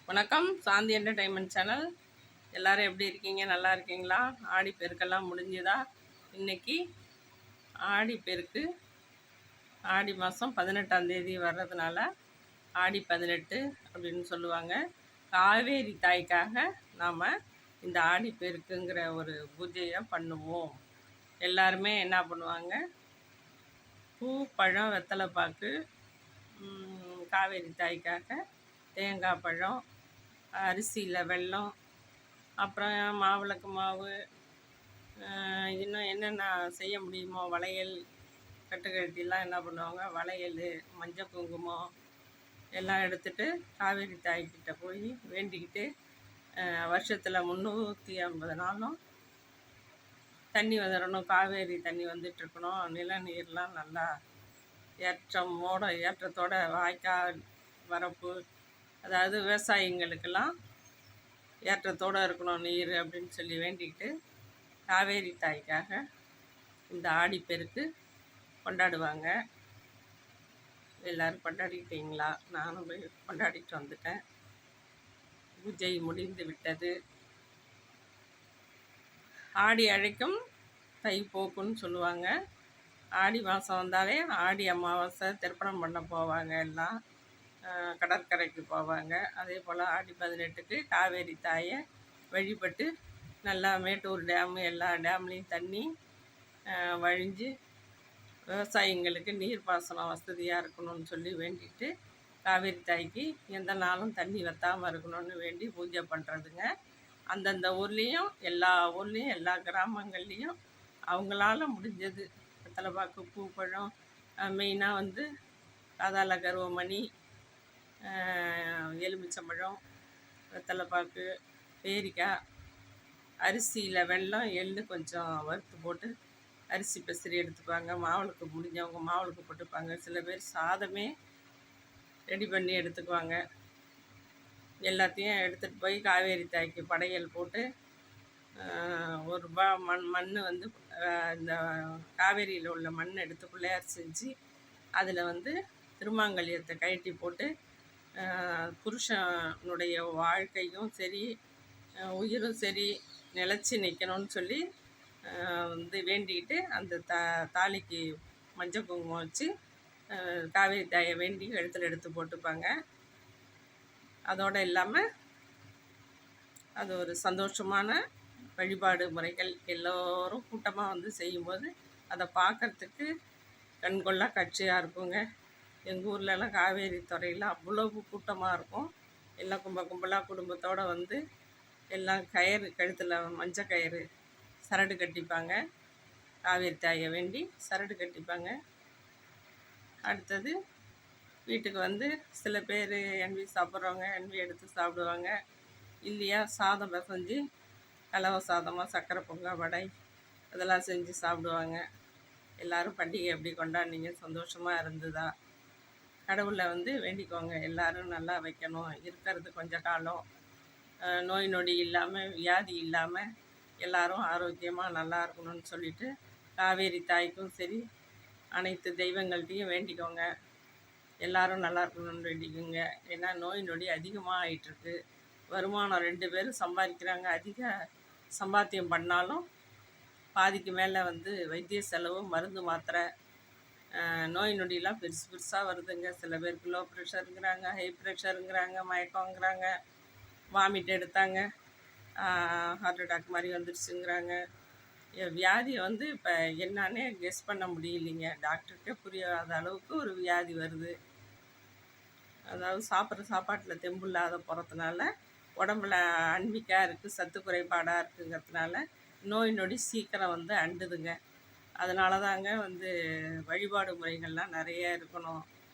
வணக்கம். சாந்தி entertainment channel. எல்லாரும் எப்படி இருக்கீங்க? நல்லா இருக்கீங்களா? ஆடி பெருக்கெல்லாம் முடிஞ்சுதா? இன்னைக்கு ஆடி பெருக்கு ஆடி மாதம் 18ஆம் தேதி வர்றதுனால ஆடி 18 அப்படின்னு சொல்லுவாங்க. காவேரி தாய்க்காக நாம் இந்த ஆடி பெருக்குங்கிற ஒரு பூஜையை பண்ணுவோம். எல்லாருமே என்ன பண்ணுவாங்க? பூ, பழம், வெத்தலை பாக்கு, காவேரி தாய்க்காக தேங்காய் பழம், அரிசியில் வெல்லம், அப்புறம் மாவிளக்கு மாவு, இன்னும் என்னென்ன செய்ய முடியுமோ வளையல், கட்டுக்கட்டிலாம் என்ன பண்ணுவாங்க, வளையல், மஞ்சள் குங்குமம் எல்லாம் எடுத்துகிட்டு காவேரி தாய்கிட்ட போய் வேண்டிக்கிட்டு வருஷத்தில் 350 நாளும் தண்ணி வந்துடணும், காவேரி தண்ணி வந்துட்டுருக்கணும், நிலநீர்லாம் நல்லா ஏற்றத்தோட வாய்க்கால் வரப்பு, அதாவது விவசாயிங்களுக்கெல்லாம் ஏற்றத்தோடு இருக்கணும் நீர் அப்படின்னு சொல்லி வேண்டிக்கிட்டு காவேரி தாய்க்காக இந்த ஆடிப்பெருக்கு கொண்டாடுவாங்க. எல்லோரும் கொண்டாடிட்டீங்களா? நானும் போய் கொண்டாடிட்டு வந்துட்டேன். பூஜை முடிந்து விட்டது. ஆடி அழைக்கும் தை போக்குன்னு சொல்லுவாங்க. ஆடி மாதம் வந்தாலே ஆடி அமாவாசை திருப்பணம் பண்ண போவாங்க. எல்லாம் கடற்கரைக்கு போவாங்க. அதே போல் ஆடி 18க்கு காவேரி தாயை வழிபட்டு நல்லா மேட்டூர் டேமு எல்லா டேம்லேயும் தண்ணி வழிஞ்சு விவசாயிங்களுக்கு நீர்ப்பாசனம் வசதியாக இருக்கணும்னு சொல்லி வேண்டிட்டு காவேரி தாய்க்கு எந்த நாளும் தண்ணி வற்றாமல் இருக்கணும்னு வேண்டி பூஜை பண்ணுறதுங்க. அந்தந்த ஊர்லேயும் எல்லா கிராமங்கள்லேயும் அவங்களால முடிஞ்சது வெத்தலைப்பாக்கு, பூப்பழம், மெயினாக வந்து காதால கருவமணி, எலுமிச்சம்பழம், வெத்தலைப்பாக்கு, பேரிக்காய், அரிசியில் வெல்லம், எள்ளு கொஞ்சம் வறுத்து போட்டு அரிசி பெசரி எடுத்துப்பாங்க. மாவுளுக்கு முடிஞ்சவங்க மாவுளுக்கு போட்டுப்பாங்க. சில பேர் சாதமே ரெடி பண்ணி எடுத்துக்குவாங்க. எல்லாத்தையும் எடுத்துகிட்டு போய் காவேரி தாய்க்கு படையல் போட்டு ₹1 மண் வந்து இந்த காவேரியில் உள்ள மண் எடுத்து பிள்ளையார் செஞ்சு அதில் வந்து திருமாங்கல்யத்தை கழட்டி போட்டு புருஷனுடைய வாழ்க்கையும் சரி உயிரும் சரி நிலச்சி நிற்கணும்னு சொல்லி வந்து வேண்டிக்கிட்டு அந்த தாலிக்கு மஞ்சள் குங்குமம் வச்சு காவேரி தாயை வேண்டி கழுத்தில் எடுத்து போட்டுப்பாங்க. அதோடு இல்லாமல் அது ஒரு சந்தோஷமான வழிபாடு முறைகள். எல்லோரும் கூட்டமாக வந்து செய்யும்போது அதை பார்க்குறதுக்கு கண்கொள்ளா காட்சியாக இருக்குங்க. எங்கள் ஊர்லலாம் காவேரி துறையில் அவ்வளவு கூட்டமாக இருக்கும். எல்லாம் கும்பலாக குடும்பத்தோடு வந்து எல்லாம் கயிறு கழுத்தில் மஞ்சள் கயிறு சரடு கட்டிப்பாங்க. காவேரி தாயை வேண்டி சரடு கட்டிப்பாங்க. அடுத்தது வீட்டுக்கு வந்து சில பேர் என்வி சாப்பிட்றவங்க என்வி எடுத்து சாப்பிடுவாங்க. இல்லையா சாதம் பிசைஞ்சு கலவை சாதமாக சக்கரை பொங்கல் வடை இதெல்லாம் செஞ்சு சாப்பிடுவாங்க. எல்லோரும் பண்டிகை எப்படி கொண்டாடினீங்க? சந்தோஷமாக இருந்ததா? கடவுளை வந்து வேண்டிக்கோங்க, எல்லோரும் நல்லா வைக்கணும், இருக்கிறது கொஞ்சம் காலம், நோய் நொடி இல்லாமல் வியாதி இல்லாமல் எல்லோரும் ஆரோக்கியமாக நல்லா இருக்கணும்னு சொல்லிவிட்டு காவேரி தாய்க்கும் சரி அனைத்து தெய்வங்கள்ட்டையும் வேண்டிக்கோங்க, எல்லோரும் நல்லா இருக்கணும்னு வேண்டிக்கோங்க. ஏன்னா நோய் நொடி அதிகமாக ஆகிட்டுருக்கு. வருமானம் 2 பேரும் சம்பாதிக்கிறாங்க. அதிக சம்பாத்தியம் பண்ணாலும் பாதிக்கு மேலே வந்து வைத்திய செலவு, மருந்து மாத்திரை, நோய் நொடியெலாம் பெருசாக வருதுங்க. சில பேருக்கு லோ ப்ரெஷருங்கிறாங்க, ஹை ப்ரெஷருங்கிறாங்க, மயக்கங்கிறாங்க, வாமிட் எடுத்தாங்க, ஹார்ட் அட்டாக் மாதிரி வந்துடுச்சுங்கிறாங்க. வியாதியை வந்து இப்போ என்னான்னே கெஸ் பண்ண முடியலைங்க. டாக்டருக்கே புரியாத அளவுக்கு ஒரு வியாதி வருது. அதாவது சாப்பிட்ற சாப்பாட்டில் தெம்பு இல்லாத போகிறதுனால உடம்புல அன்பிக்காக இருக்குது, சத்து குறைபாடாக இருக்குங்கிறதுனால நோய் நொடி சீக்கிரம் வந்து அண்டுதுங்க. அதனால தாங்க வந்து வழிபாடு முறைகள்லாம் நிறைய இருக்கணும்.